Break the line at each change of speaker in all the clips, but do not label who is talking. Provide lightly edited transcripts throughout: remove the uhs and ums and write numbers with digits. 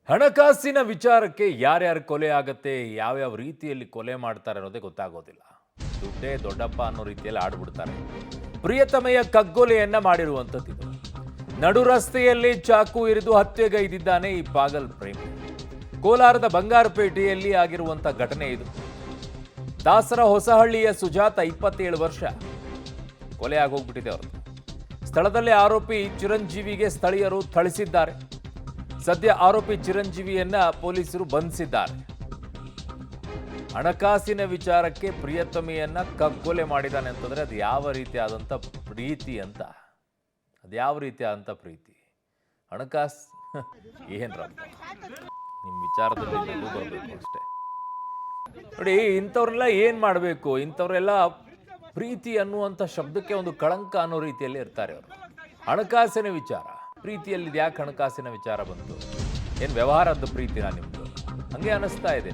ಹಣಕಾಸಿನ ವಿಚಾರಕ್ಕೆ ಯಾರ್ಯಾರು ಕೊಲೆ ಆಗತ್ತೆ, ಯಾವ್ಯಾವ ರೀತಿಯಲ್ಲಿ ಕೊಲೆ ಮಾಡ್ತಾರೆ ಅನ್ನೋದೇ ಗೊತ್ತಾಗೋದಿಲ್ಲ. ದುಡ್ಡೇ ದೊಡ್ಡಪ್ಪ ಅನ್ನೋ ರೀತಿಯಲ್ಲಿ ಆಡ್ಬಿಡ್ತಾರೆ. ಪ್ರಿಯತಮೆಯ ಕಗ್ಗೊಲೆಯನ್ನ ಮಾಡಿರುವಂಥದ್ದು. ನಡು ರಸ್ತೆಯಲ್ಲಿ ಚಾಕು ಇರಿದು ಹತ್ಯೆಗೈದಿದ್ದಾನೆ ಈ ಪಾಗಲ್ ಪ್ರೇಮಿ. ಕೋಲಾರದ ಬಂಗಾರಪೇಟೆಯಲ್ಲಿ ಆಗಿರುವಂಥ ಘಟನೆ ಇದು. ದಾಸರ ಹೊಸಹಳ್ಳಿಯ ಸುಜಾತ 27 ವರ್ಷ ಕೊಲೆ ಆಗೋಗ್ಬಿಟ್ಟಿದೆ ಅವರು. ಸ್ಥಳದಲ್ಲೇ ಆರೋಪಿ ಚಿರಂಜೀವಿಗೆ ಸ್ಥಳೀಯರು ಥಳಿಸಿದ್ದಾರೆ. ಸದ್ಯ ಆರೋಪಿ ಚಿರಂಜೀವಿಯನ್ನ ಪೊಲೀಸರು ಬಂಧಿಸಿದ್ದಾರೆ. ಹಣಕಾಸಿನ ವಿಚಾರಕ್ಕೆ ಪ್ರಿಯತಮೆಯನ್ನ ಕಗ್ಗೊಲೆ ಮಾಡಿದಾನೆ ಅಂತಂದ್ರೆ ಅದು ಯಾವ ರೀತಿಯಾದಂಥ ಪ್ರೀತಿ ಅಂತ, ಅದ್ಯಾವ ರೀತಿಯಾದಂಥ ಪ್ರೀತಿ? ಹಣಕಾಸು ಏನ್ರಪ್ಪ, ನಿಮ್ಮ ವಿಚಾರದಲ್ಲಿ ನಗು ಬರಬೇಕು ಅಷ್ಟೇ. ನೋಡಿ, ಇಂಥವ್ರೆಲ್ಲ ಏನು ಮಾಡಬೇಕು? ಇಂಥವ್ರೆಲ್ಲ ಪ್ರೀತಿ ಅನ್ನುವಂಥ ಶಬ್ದಕ್ಕೆ ಒಂದು ಕಳಂಕ ಅನ್ನೋ ರೀತಿಯಲ್ಲಿ ಇರ್ತಾರೆ ಅವರು. ಹಣಕಾಸಿನ ವಿಚಾರ, ಪ್ರೀತಿಯಲ್ಲಿ ಯಾಕೆ ಹಣಕಾಸಿನ ವಿಚಾರ ಬಂತು? ಏನು ವ್ಯವಹಾರದ ಪ್ರೀತಿನ ನಿಮ್ಮದು? ಹಾಗೆ ಅನ್ನಿಸ್ತಾ ಇದೆ.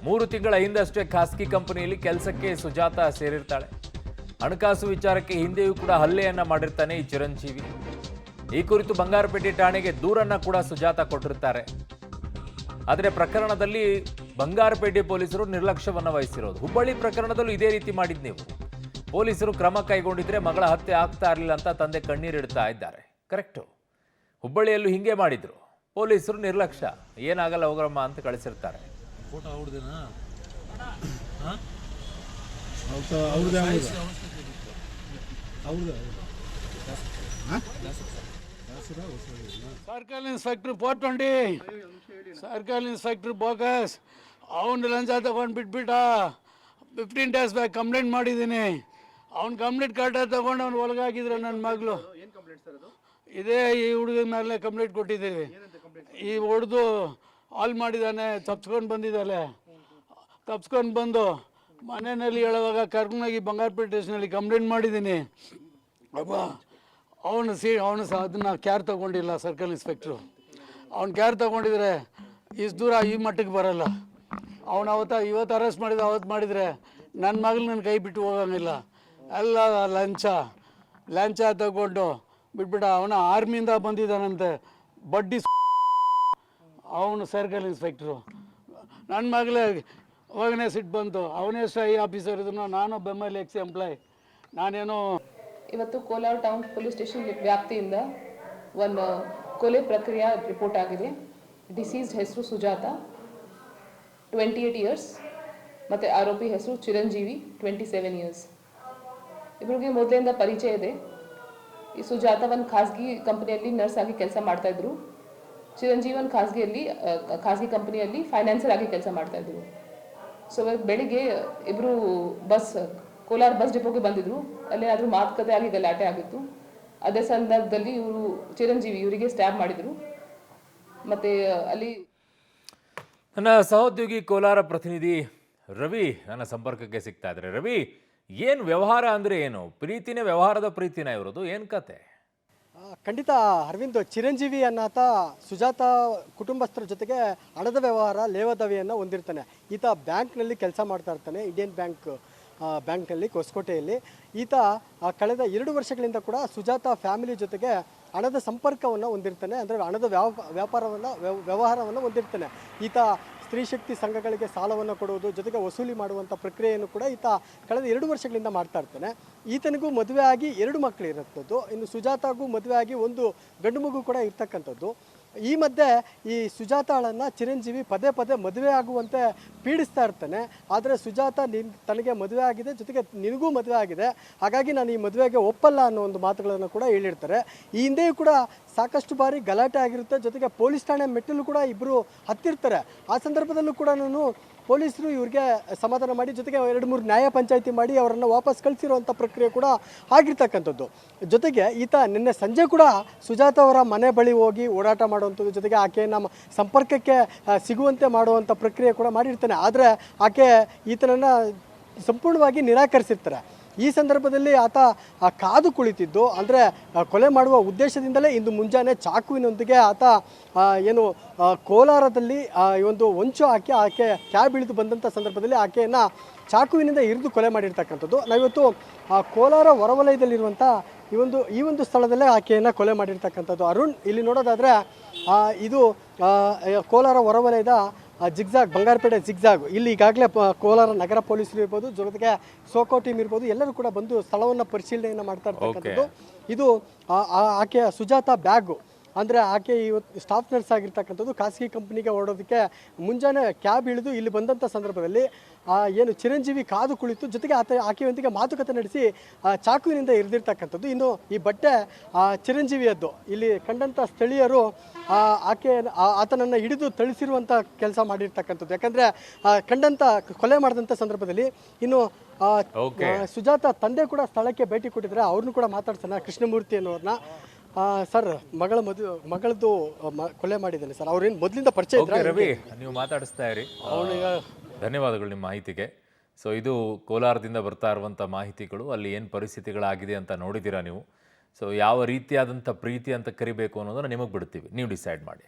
3 ತಿಂಗಳ ಹಿಂದಷ್ಟೇ ಖಾಸಗಿ ಕಂಪನಿಯಲ್ಲಿ ಕೆಲಸಕ್ಕೆ ಸುಜಾತ ಸೇರಿರ್ತಾಳೆ. ಹಣಕಾಸು ವಿಚಾರಕ್ಕೆ ಹಿಂದೆಯೂ ಕೂಡ ಹಲ್ಲೆಯನ್ನ ಮಾಡಿರ್ತಾನೆ ಈ ಚಿರಂಜೀವಿ. ಈ ಕುರಿತು ಬಂಗಾರಪೇಟೆ ಠಾಣೆಗೆ ದೂರನ್ನ ಕೂಡ ಸುಜಾತ ಕೊಟ್ಟಿರ್ತಾರೆ. ಆದರೆ ಪ್ರಕರಣದಲ್ಲಿ ಬಂಗಾರಪೇಟೆ ಪೊಲೀಸರು ನಿರ್ಲಕ್ಷ್ಯವನ್ನು ವಹಿಸಿರೋದು. ಹುಬ್ಬಳ್ಳಿ ಪ್ರಕರಣದಲ್ಲೂ ಇದೇ ರೀತಿ ಮಾಡಿದ್ ನೀವು. ಪೊಲೀಸರು ಕ್ರಮ ಕೈಗೊಂಡಿದ್ರೆ ಮಗಳ ಹತ್ಯೆ ಆಗ್ತಾ ಇರಲಿಲ್ಲ ಅಂತ ತಂದೆ ಕಣ್ಣೀರಿಡ್ತಾ ಇದ್ದಾರೆ. ಕರೆಕ್ಟು. ಹುಬ್ಬಳ್ಳಿಯಲ್ಲೂ ಹಿಂಗೆ ಮಾಡಿದ್ರು. ಪೊಲೀಸರು ನಿರ್ಲಕ್ಷ್ಯ, ಏನಾಗಲ್ಲ ಹೋಗ್ರಮ್ಮ ಅಂತ ಕಳಿಸಿರ್ತಾರೆ.
Circle inspector 420, circle inspector bogus. ಅವನು ಲಂಚ ತಗೊಂಡು ಬಿಟ್ಬಿಟ್ಟ. 15 ಡೇಸ್ ಬ್ಯಾಕ್ ಕಂಪ್ಲೇಂಟ್ ಮಾಡಿದ್ದೀನಿ. ಅವ್ನು ಕಂಪ್ಲೇಂಟ್ ಕಾರ್ಡ್ ತಗೊಂಡು ಅವ್ನು ಒಳಗಾಗಿದ್ರೆ ನನ್ನ ಮಗಳು. ಇದೇ ಈ ಹುಡುಗನ ಮೇಲೆ ಕಂಪ್ಲೇಂಟ್ ಕೊಟ್ಟಿದ್ದೀವಿ. ಈ ಹೊಡೆದು ಹಾಲ್ ಮಾಡಿದ್ದಾನೆ, ತಪ್ಸ್ಕೊಂಡು ಬಂದಿದ್ದಾಳೆ. ತಪ್ಸ್ಕೊಂಡು ಬಂದು ಮನೆಯಲ್ಲಿ ಹೇಳುವಾಗ ಕರ್ಕೊಂಡೋಗಿ ಬಂಗಾರಪೇಟೆ ಸ್ಟೇಷನಲ್ಲಿ ಕಂಪ್ಲೇಂಟ್ ಮಾಡಿದ್ದೀನಿ. ಅಬ್ಬ ಅವನು ಸಹ ಅದನ್ನು ಕ್ಯಾರ್ ತೊಗೊಂಡಿಲ್ಲ ಸರ್ಕಲ್ ಇನ್ಸ್ಪೆಕ್ಟ್ರು. ಅವ್ನು ಕ್ಯಾರ್ ತೊಗೊಂಡಿದ್ರೆ ಇಷ್ಟು ದೂರ ಈ ಮಟ್ಟಕ್ಕೆ ಬರೋಲ್ಲ. ಅವನು ಇವತ್ತು ಅರೆಸ್ಟ್ ಮಾಡಿದ, ಅವತ್ತು ಮಾಡಿದರೆ ನನ್ನ ಮಗಳು ನನ್ನ ಕೈ ಬಿಟ್ಟು ಹೋಗೋಂಗಿಲ್ಲ. ಎಲ್ಲ ಲಂಚ ತಗೊಂಡು ಬಿಟ್ಬಿಟ್ಟ. ಅವನ ಆರ್ಮಿಯಿಂದ ಬಂದಿದ್ದಾನಂತೆ, ಬಡ್ಡಿ. ಅವನು ಸರ್ಕಲ್ ಇನ್ಸ್ಪೆಕ್ಟ್ರು. ನನ್ನ ಮಗಳೇ ಹೋಗನೇ ಸಿಟ್ಟು ಬಂತು. ಅವನೇ SI ಆಫೀಸರ್ ಇದನ್ನು, ನಾನು ಬೆಮ್ಮಲ್ ಎಕ್ಸ್ ಎಂಪ್ಲಾಯ್. ನಾನೇನು
ಇವತ್ತು ಕೋಲಾರ ಟೌನ್ ಪೊಲೀಸ್ ಸ್ಟೇಷನ್ ವ್ಯಾಪ್ತಿಯಿಂದ ಒಂದು ಕೊಲೆ ಪ್ರಕ್ರಿಯೆ ರಿಪೋರ್ಟ್ ಆಗಿದೆ. ಡಿಸೀಸ್ಡ್ ಹೆಸರು ಸುಜಾತ, 28 ಇಯರ್ಸ್, ಮತ್ತು ಆರೋಪಿ ಹೆಸರು ಚಿರಂಜೀವಿ, 27 ಇಯರ್ಸ್. ಇಬ್ಬರಿಗೆ ಮೊದಲಿಂದ ಪರಿಚಯ ಇದೆ. ಈ ಸುಜಾತ ಒಂದು ಖಾಸಗಿ ಕಂಪನಿಯಲ್ಲಿ ನರ್ಸ್ ಆಗಿ ಕೆಲಸ ಮಾಡ್ತಾಯಿದ್ರು. ಚಿರಂಜೀವಿ ಒಂದು ಖಾಸಗಿ ಕಂಪನಿಯಲ್ಲಿ ಫೈನಾನ್ಸರ್ ಆಗಿ ಕೆಲಸ ಮಾಡ್ತಾಯಿದ್ರು. ಸೊ ಬೆಳಿಗ್ಗೆ ಇಬ್ಬರು ಕೋಲಾರ ಬಸ್ ಡಿಪೋಗೆ ಬಂದಿದ್ರು. ಅಲ್ಲೇ ಆದರೂ ಮಾತುಕತೆ ಆಗಿ ಗಲಾಟೆ ಆಗಿತ್ತು. ಅದೇ ಸಂದರ್ಭದಲ್ಲಿ ಚಿರಂಜೀವಿ ಇವರಿಗೆ ಸ್ಟ್ಯಾಬ್ ಮಾಡಿದರು. ಮತ್ತು ಅಲ್ಲಿ
ನನ್ನ ಸಹೋದ್ಯೋಗಿ ಕೋಲಾರ ಪ್ರತಿನಿಧಿ ರವಿ ನನ್ನ ಸಂಪರ್ಕಕ್ಕೆ ಸಿಗ್ತಾ ಇದ್ದಾರೆ. ರವಿ, ಏನು ವ್ಯವಹಾರ ಅಂದರೆ ಏನು? ಪ್ರೀತಿನೇ ವ್ಯವಹಾರದ ಪ್ರೀತಿನ ಇರೋದು? ಏನು ಕತೆ?
ಖಂಡಿತ ಅರವಿಂದ್, ಚಿರಂಜೀವಿ ಅನ್ನಾತ ಸುಜಾತ ಕುಟುಂಬಸ್ಥರ ಜೊತೆಗೆ ಹಣದ ವ್ಯವಹಾರ ಲೇವಾದೇವಿಯನ್ನು ಹೊಂದಿರ್ತಾನೆ. ಈತ ಬ್ಯಾಂಕ್ನಲ್ಲಿ ಕೆಲಸ ಮಾಡ್ತಾ ಇರ್ತಾನೆ, ಇಂಡಿಯನ್ ಬ್ಯಾಂಕ್ನಲ್ಲಿ ಹೊಸಕೋಟೆಯಲ್ಲಿ. ಈತ ಕಳೆದ 2 ವರ್ಷಗಳಿಂದ ಕೂಡ ಸುಜಾತ ಫ್ಯಾಮಿಲಿ ಜೊತೆಗೆ ಹಣದ ಸಂಪರ್ಕವನ್ನು ಹೊಂದಿರ್ತಾನೆ, ಅಂದರೆ ಹಣದ ವ್ಯವಹಾರವನ್ನು ಹೊಂದಿರ್ತಾನೆ. ಈತ ಸ್ತ್ರೀ ಶಕ್ತಿ ಸಂಘಗಳಿಗೆ ಸಾಲವನ್ನು ಕೊಡುವುದು ಜೊತೆಗೆ ವಸೂಲಿ ಮಾಡುವಂಥ ಪ್ರಕ್ರಿಯೆಯನ್ನು ಕೂಡ ಈತ ಕಳೆದ 2 ವರ್ಷಗಳಿಂದ ಮಾಡ್ತಾ ಇರ್ತಾನೆ. ಈತನಿಗೂ ಮದುವೆ ಆಗಿ 2 ಮಕ್ಕಳು ಇರುತ್ತದ್ದು. ಇನ್ನು ಸುಜಾತಾಗೂ ಮದುವೆ ಆಗಿ 1 ಗಂಡು ಮಗು ಕೂಡ ಇರ್ತಕ್ಕಂಥದ್ದು. ಈ ಮಧ್ಯೆ ಈ ಸುಜಾತಾಳನ್ನು ಚಿರಂಜೀವಿ ಪದೇ ಮದುವೆ ಆಗುವಂತೆ ಪೀಡಿಸ್ತಾ ಇರ್ತಾನೆ. ಆದರೆ ಸುಜಾತ ತನಗೆ ಮದುವೆ ಆಗಿದೆ, ಜೊತೆಗೆ ನಿನಗೂ ಮದುವೆ ಆಗಿದೆ, ಹಾಗಾಗಿ ನಾನು ಈ ಮದುವೆಗೆ ಒಪ್ಪಲ್ಲ ಅನ್ನೋ ಒಂದು ಮಾತುಗಳನ್ನು ಕೂಡ ಹೇಳಿರ್ತಾರೆ. ಈ ಹಿಂದೆಯೂ ಕೂಡ ಸಾಕಷ್ಟು ಬಾರಿ ಗಲಾಟೆ ಆಗಿರುತ್ತೆ, ಜೊತೆಗೆ ಪೊಲೀಸ್ ಠಾಣೆ ಮೆಟ್ಟಲು ಕೂಡ ಇಬ್ಬರು ಹತ್ತಿರ್ತಾರೆ. ಆ ಸಂದರ್ಭದಲ್ಲೂ ಕೂಡ ಪೊಲೀಸರು ಇವ್ರಿಗೆ ಸಮಾಧಾನ ಮಾಡಿ, ಜೊತೆಗೆ 2-3 ನ್ಯಾಯ ಪಂಚಾಯಿತಿ ಮಾಡಿ ಅವರನ್ನು ವಾಪಸ್ ಕಳಿಸಿರುವಂಥ ಪ್ರಕ್ರಿಯೆ ಕೂಡ ಆಗಿರ್ತಕ್ಕಂಥದ್ದು. ಜೊತೆಗೆ ಈತ ನಿನ್ನೆ ಸಂಜೆ ಕೂಡ ಸುಜಾತ ಅವರ ಮನೆ ಬಳಿ ಹೋಗಿ ಓಡಾಟ ಮಾಡುವಂಥದ್ದು, ಜೊತೆಗೆ ಆಕೆಯನ್ನು ಸಂಪರ್ಕಕ್ಕೆ ಸಿಗುವಂತೆ ಮಾಡುವಂಥ ಪ್ರಕ್ರಿಯೆ ಕೂಡ ಮಾಡಿರ್ತಾನೆ. ಆದರೆ ಆಕೆ ಈತನನ್ನು ಸಂಪೂರ್ಣವಾಗಿ ನಿರಾಕರಿಸಿರ್ತಾರೆ. ಈ ಸಂದರ್ಭದಲ್ಲಿ ಆತ ಕಾದು ಕುಳಿತಿದ್ದು, ಅಂದರೆ ಕೊಲೆ ಮಾಡುವ ಉದ್ದೇಶದಿಂದಲೇ ಇಂದು ಮುಂಜಾನೆ ಚಾಕುವಿನೊಂದಿಗೆ ಆತ ಕೋಲಾರದಲ್ಲಿ ಒಂದು ಹೊಂಚು ಹಾಕಿ ಆಕೆ ಕ್ಯಾಬ್ ಇಳಿದು ಬಂದಂಥ ಸಂದರ್ಭದಲ್ಲಿ ಆಕೆಯನ್ನು ಚಾಕುವಿನಿಂದ ಇರಿದು ಕೊಲೆ ಮಾಡಿರ್ತಕ್ಕಂಥದ್ದು. ನಾವಿವತ್ತು ಕೋಲಾರ ಹೊರವಲಯದಲ್ಲಿರುವಂಥ ಈ ಒಂದು ಸ್ಥಳದಲ್ಲೇ ಆಕೆಯನ್ನು ಕೊಲೆ ಮಾಡಿರ್ತಕ್ಕಂಥದ್ದು. ಅರುಣ್, ಇಲ್ಲಿ ನೋಡೋದಾದರೆ ಇದು ಕೋಲಾರ ಹೊರವಲಯದ ಜಿಗ್ಜಾಗ್, ಬಂಗಾರಪೇಟೆ ಜಿಗ್ಜಾಗ್, ಇಲ್ಲಿ ಈಗಾಗಲೇ ಕೋಲಾರ ನಗರ ಪೊಲೀಸರು ಇರ್ಬೋದು, ಜೊತೆಗೆ ಸೋಕೋ ಟೀಮ್ ಇರ್ಬೋದು, ಎಲ್ಲರೂ ಕೂಡ ಬಂದು ಸ್ಥಳವನ್ನು ಪರಿಶೀಲನೆಯನ್ನು ಮಾಡ್ತಾ ಇರ್ತಕ್ಕಂಥದ್ದು. ಇದು ಆಕೆಯ ಸುಜಾತ ಬ್ಯಾಗು. ಅಂದರೆ ಆಕೆ ಇವತ್ತು ಸ್ಟಾಫ್ ನರ್ಸ್ ಆಗಿರ್ತಕ್ಕಂಥದ್ದು. ಖಾಸಗಿ ಕಂಪ್ನಿಗೆ ಹೊರಡೋದಕ್ಕೆ ಮುಂಜಾನೆ ಕ್ಯಾಬ್ ಇಳಿದು ಇಲ್ಲಿ ಬಂದಂಥ ಸಂದರ್ಭದಲ್ಲಿ ಏನು ಚಿರಂಜೀವಿ ಕಾದು ಕುಳಿತು, ಜೊತೆಗೆ ಆಕೆಯೊಂದಿಗೆ ಮಾತುಕತೆ ನಡೆಸಿ ಚಾಕುವಿನಿಂದ ಇರಿದಿರ್ತಕ್ಕಂಥದ್ದು. ಇನ್ನು ಈ ಬಟ್ಟೆ ಚಿರಂಜೀವಿಯದ್ದು. ಇಲ್ಲಿ ಕಂಡಂಥ ಸ್ಥಳೀಯರು ಆತನನ್ನು ಹಿಡಿದು ಥಳಿಸಿರುವಂಥ ಕೆಲಸ ಮಾಡಿರ್ತಕ್ಕಂಥದ್ದು. ಯಾಕಂದರೆ ಕಂಡಂಥ ಕೊಲೆ ಮಾಡಿದಂಥ ಸಂದರ್ಭದಲ್ಲಿ ಇನ್ನು ಸುಜಾತ ತಂದೆ ಕೂಡ ಸ್ಥಳಕ್ಕೆ ಭೇಟಿ ಕೊಟ್ಟಿದ್ದಾರೆ. ಅವ್ರನ್ನೂ ಕೂಡ ಮಾತಾಡ್ಸೋಣ, ಕೃಷ್ಣಮೂರ್ತಿ ಅನ್ನೋರನ್ನ. ಸರ್, ಮಗಳದ್ದು ಕೊಲೆ ಮಾಡಿದ್ದಾನೆ ಸರ್. ಅವ್ರೇನು ಮೊದಲಿಂದ ಪರಿಚಯ ಇದ್ರೆ?
ರವಿ, ನೀವು ಮಾತಾಡಿಸ್ತಾ ಇರಿ. ಧನ್ಯವಾದಗಳು ನಿಮ್ಮ ಮಾಹಿತಿಗೆ. ಸೊ ಇದು ಕೋಲಾರದಿಂದ ಬರ್ತಾ ಇರುವಂಥ ಮಾಹಿತಿಗಳು. ಅಲ್ಲಿ ಏನು ಪರಿಸ್ಥಿತಿಗಳಾಗಿದೆ ಅಂತ ನೋಡಿದ್ದೀರಾ ನೀವು. ಸೊ ಯಾವ ರೀತಿಯಾದಂಥ ಪ್ರೀತಿ ಅಂತ ಕರಿಬೇಕು ಅನ್ನೋದನ್ನು ನಿಮಗೆ ಬಿಡ್ತೀವಿ, ನೀವು ಡಿಸೈಡ್ ಮಾಡಿ.